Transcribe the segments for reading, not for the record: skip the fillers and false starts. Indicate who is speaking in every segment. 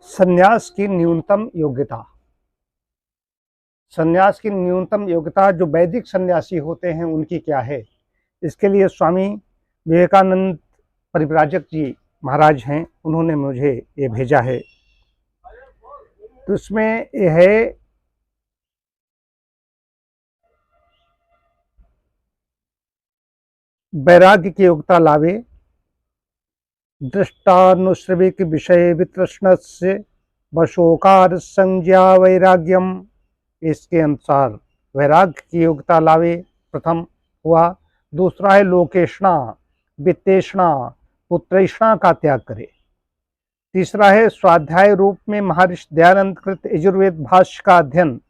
Speaker 1: संन्यास की न्यूनतम योग्यता। संन्यास की न्यूनतम योग्यता जो वैदिक सन्यासी होते हैं उनकी क्या है, इसके लिए स्वामी विवेकानंद परिव्राजक जी महाराज हैं, उन्होंने मुझे ये भेजा है। तो इसमें यह है वैराग्य की योग्यता लावे, दृष्टानुश्रविक विषय वितृष्णस्य वशोकार संज्ञा वैराग्यम। इसके अनुसार वैराग्य की योग्यता लावे प्रथम हुआ। दूसरा है लोकेशना वित्तेषणा पुत्रेषणा का त्याग करे। तीसरा है स्वाध्याय रूप में महर्षि दयानंद कृत यजुर्वेद भाष्य का अध्ययन।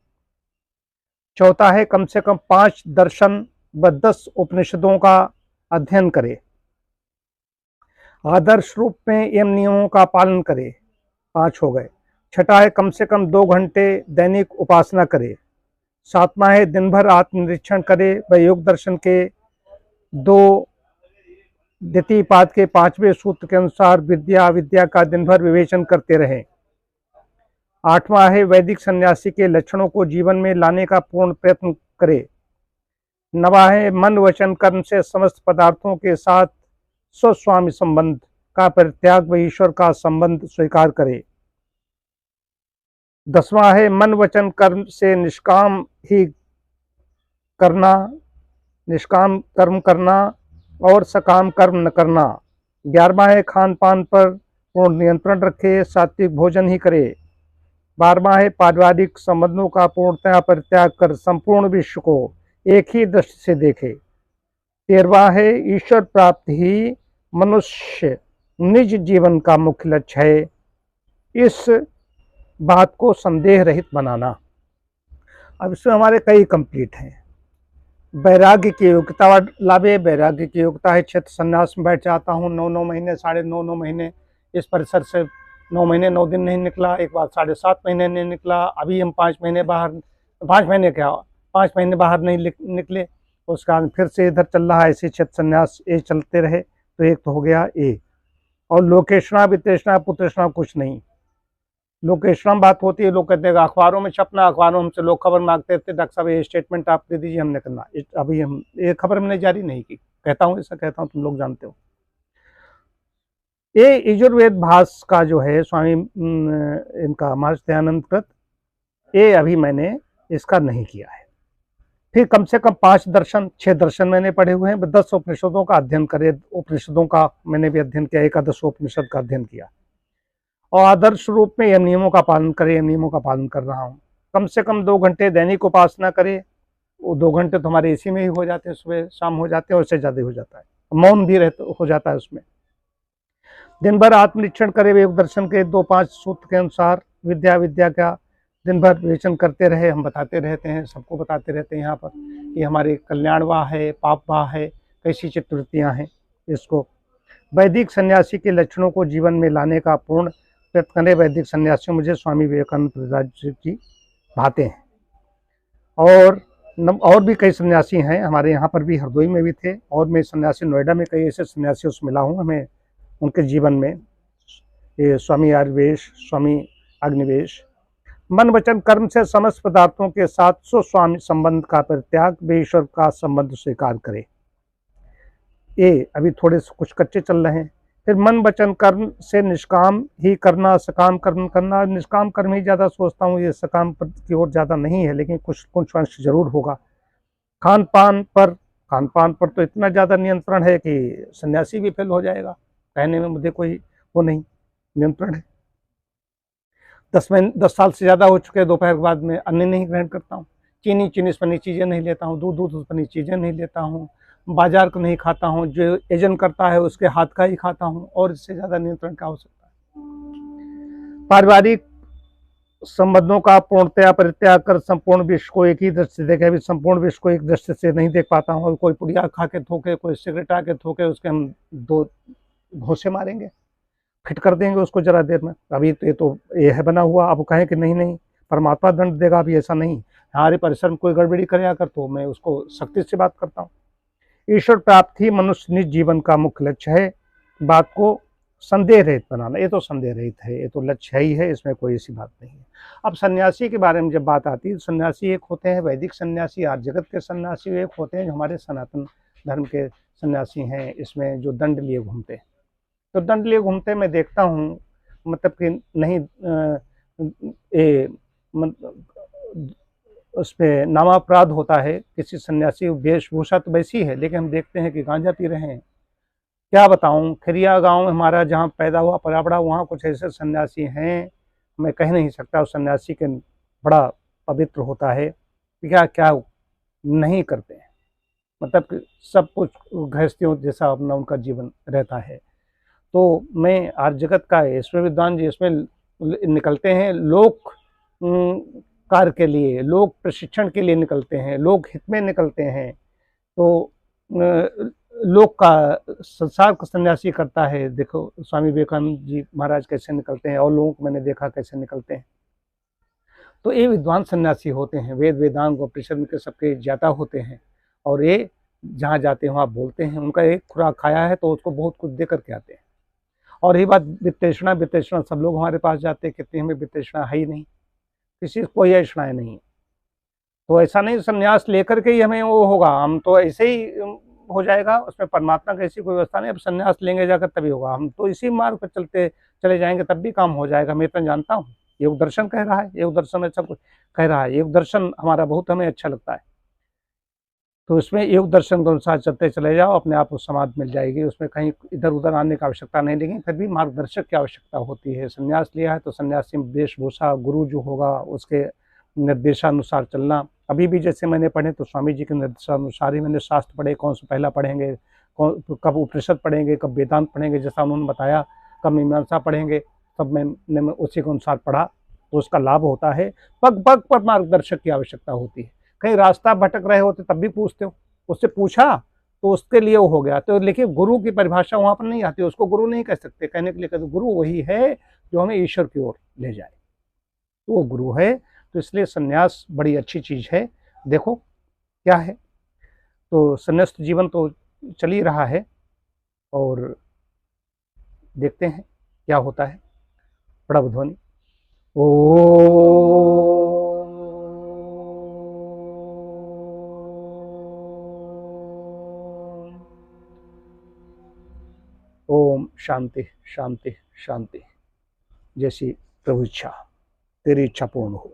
Speaker 1: चौथा है कम से कम 5 दर्शन व 10 उपनिषदों का अध्ययन करे। आदर्श रूप में यम नियमों का पालन करे, 5 हो गए। छठा है कम से कम 2 घंटे दैनिक उपासना करे। सातवां है दिन भर आत्मनिरीक्षण करे व योग दर्शन के 2 द्वितीय पाद के 5वें सूत्र के अनुसार विद्या अविद्या का दिन भर विवेचन करते रहे। आठवां है वैदिक सन्यासी के लक्षणों को जीवन में लाने का पूर्ण प्रयत्न करे। नवा है मन वचन कर्म से समस्त पदार्थों के साथ स्वस्वामी संबंध का परित्याग व ईश्वर का संबंध स्वीकार करे। 10वां है मन वचन कर्म से निष्काम कर्म करना और सकाम कर्म न करना। 11वां है खान पान पर पूर्ण नियंत्रण रखे, सात्विक भोजन ही करे। 12वां है पारिवारिक संबंधों का पूर्णतया परित्याग कर संपूर्ण विश्व को एक ही दृष्टि से देखे। 13वां है ईश्वर प्राप्ति ही मनुष्य निज जीवन का मुख्य लक्ष्य है, इस बात को संदेह रहित बनाना। अब इसमें हमारे कई कंप्लीट हैं। वैराग्य की योग्यता लाभे, वैराग्य की योग्यता है क्षेत्र संन्यास में बैठ जाता हूँ 9 महीने 9.5 महीने इस परिसर से 9 महीने 9 दिन नहीं निकला, एक बार 7.5 महीने नहीं निकला, अभी हम 5 महीने बाहर नहीं निकले, उसका फिर से इधर चल रहा है। ऐसे क्षेत्र संन्यास ये चलते रहे तो एक तो हो गया ये। और लोकेशना वित्तेषणा पुत्रेषणा कुछ नहीं। लोकेशना बात होती है, लोग कहते हैं अखबारों में छपना, अखबारों हमसे लोग खबर मांगते थे, डॉक्टर साहब ये स्टेटमेंट आप दे दीजिए, हमने करना। अभी हम ये खबर हमने जारी नहीं की, कहता हूँ ऐसा कहता हूँ, तुम लोग जानते हो। ये यजुर्वेद भाष्य का जो है स्वामी इनका महर्षि दयानंद कृत, ये अभी मैंने इसका नहीं किया है। फिर कम से कम 5 दर्शन 6 दर्शन मैंने पढ़े हुए हैं। 10 उपनिषदों का अध्ययन करे, उपनिषदों का मैंने भी अध्ययन किया, 11 उपनिषद का अध्ययन किया। और आदर्श रूप में यम नियमों का पालन करे, यम नियमों का पालन कर रहा हूँ। कम से कम 2 घंटे दैनिक उपासना करे, वो 2 घंटे तो हमारे इसी में ही हो जाते हैं, सुबह शाम हो जाते हैं, उससे ज़्यादा हो जाता है, मौन भी हो जाता है उसमें। दिन भर आत्मनिरीक्षण करे, योग दर्शन के 2-5 सूत्र के अनुसार विद्या का दिन भर विवेचन करते रहे। हम बताते रहते हैं, सबको बताते रहते हैं यहाँ पर कि हमारे कल्याण वाह है, पाप वाह है, कैसी चित्तवृत्तियाँ हैं। इसको वैदिक सन्यासी के लक्षणों को जीवन में लाने का पूर्ण प्रयत्न करें। वैदिक सन्यासी मुझे स्वामी विवेकानंद परिव्राजक जी भाते हैं। और भी कई सन्यासी हैं हमारे यहाँ पर भी, हरदोई में भी थे, और मैं सन्यासी नोएडा में कई ऐसे सन्यासियों से मिला हूँ। हमें उनके जीवन में ये स्वामी आर्यवेश, स्वामी अग्निवेश, मन वचन कर्म से समस्त पदार्थों के साथ स्वस्वामी संबंध का परित्याग व ईश्वर का संबंध स्वीकार करे। ये अभी थोड़े कुछ कच्चे चल रहे हैं। फिर मन वचन कर्म से निष्काम ही करना, सकाम कर्म करना। निष्काम कर्म ही ज़्यादा सोचता हूँ, ये सकाम की ओर ज़्यादा नहीं है, लेकिन कुछ अंश जरूर होगा। खान पान पर तो इतना ज़्यादा नियंत्रण है कि सन्यासी भी फेल हो जाएगा, कहने में मुझे कोई वो नहीं, नियंत्रण है। 10 साल से ज़्यादा हो चुके हैं, दोपहर के बाद में अन्न नहीं ग्रहण करता हूँ, चीनी बनी चीज़ें नहीं लेता हूँ, दूध बनी चीज़ें नहीं लेता हूँ, बाजार को नहीं खाता हूँ, जो एजेंट करता है उसके हाथ का ही खाता हूँ, और इससे ज़्यादा नियंत्रण क्या हो सकता है। पारिवारिक संबंधों का पूर्णतया परित्याग कर संपूर्ण विश्व को एक ही दृष्टि से देखे। अभी संपूर्ण विश्व को एक दृष्टि से नहीं देख पाता हूँ। कोई पुड़िया खा के थोके, कोई सिगरेट आके थोके, उसके हम 2 घोंसे मारेंगे, फिट कर देंगे उसको जरा देर में। अभी तो ये है बना हुआ, अब कहें कि नहीं परमात्मा दंड देगा, अभी ऐसा नहीं। हमारे परिसर में कोई गड़बड़ी करे आकर तो मैं उसको सख्ती से बात करता हूँ। ईश्वर प्राप्ति मनुष्य निज जीवन का मुख्य लक्ष्य है, बात को संदेह रहित बनाना, ये तो संदेह रहित है, ये तो लक्ष्य ही है, इसमें कोई ऐसी बात नहीं है। अब सन्यासी के बारे में जब बात आती है, सन्यासी एक होते हैं वैदिक सन्यासी, आर्य जगत के सन्यासी, एक होते हैं जो हमारे सनातन धर्म के सन्यासी हैं, इसमें जो दंड लिए घूमते हैं। तो दंड लिए घूमते मैं देखता हूँ, मतलब कि नहीं ये उस पर नामापराध होता है। किसी सन्यासी वेशभूषा तो वैसी है, लेकिन हम देखते हैं कि गांजा पी रहे हैं। क्या बताऊं, खिरिया गांव में हमारा जहाँ पैदा हुआ पला बड़ा, वहाँ कुछ ऐसे सन्यासी हैं, मैं कह नहीं सकता उस सन्यासी के बड़ा पवित्र होता है, क्या क्या नहीं करते हैं, मतलब कि सब कुछ गृहस्थियों जैसा अपना उनका जीवन रहता है। तो मैं आज जगत का इसमें विद्वान जी इसमें निकलते हैं, लोक कार्य के लिए, लोक प्रशिक्षण के लिए निकलते हैं, लोक हित में निकलते हैं। तो लोक का संसार का सन्यासी करता है। देखो स्वामी विवेकानंद जी महाराज कैसे निकलते हैं, और लोगों को मैंने देखा कैसे निकलते हैं। तो ये विद्वान सन्यासी होते हैं, वेद वेदांग और उपनिषद के सबके ज्ञाता होते हैं, और ये जहाँ जाते हैं वहाँ बोलते हैं। उनका एक खुराक खाया है तो उसको बहुत कुछ दे करके आते हैं। और ये बात वित्तेषणा, वित्तेषणा सब लोग हमारे पास जाते हैं, कहते हैं हमें वित्तेषणा है ही नहीं, किसी को कोई ऐसा नहीं। तो ऐसा नहीं संन्यास लेकर के ही हमें वो होगा, हम तो ऐसे ही हो जाएगा, उसमें परमात्मा की ऐसी कोई व्यवस्था नहीं। अब संन्यास लेंगे जाकर तभी होगा, हम तो इसी मार्ग पर चलते चले जाएंगे तब भी काम हो जाएगा। मैं तो जानता हूँ, योग दर्शन कह रहा है, योग दर्शन ऐसा कुछ कह रहा है, योग दर्शन हमारा बहुत हमें अच्छा लगता है। तो उसमें योग दर्शन के अनुसार चलते चले जाओ, अपने आप को समाधि मिल जाएगी, उसमें कहीं इधर उधर आने की आवश्यकता नहीं। लेकिन फिर भी मार्गदर्शक की आवश्यकता होती है। संन्यास लिया है तो सन्यासी में वेशभूषा, गुरु जो होगा उसके निर्देशानुसार चलना। अभी भी जैसे मैंने पढ़े तो स्वामी जी के निर्देशानुसार ही मैंने शास्त्र पढ़े, कौन सा पहला पढ़ेंगे, कब उपनिषद पढ़ेंगे, कब वेदांत पढ़ेंगे, जैसा उन्होंने बताया, कब मीमांसा पढ़ेंगे, सब मैंने उसी के अनुसार पढ़ा। तो उसका लाभ होता है। पग पग पर मार्गदर्शक की आवश्यकता होती है। कहीं रास्ता भटक रहे होते तब भी पूछते हो, उससे पूछा तो उसके लिए वो हो गया। तो लेकिन गुरु की परिभाषा वहां पर नहीं आती, उसको गुरु नहीं कह सकते। कहने के लिए कहते गुरु वही है जो हमें ईश्वर की ओर ले जाए, तो वो गुरु है। तो इसलिए सन्यास बड़ी अच्छी चीज है। देखो क्या है, तो संन्यास्त जीवन तो चल ही रहा है, और देखते हैं क्या होता है। प्रणव ध्वनि। ओ ओम शांति शांति शांति। जैसी प्रभु इच्छा, तेरी इच्छा पूर्ण हो।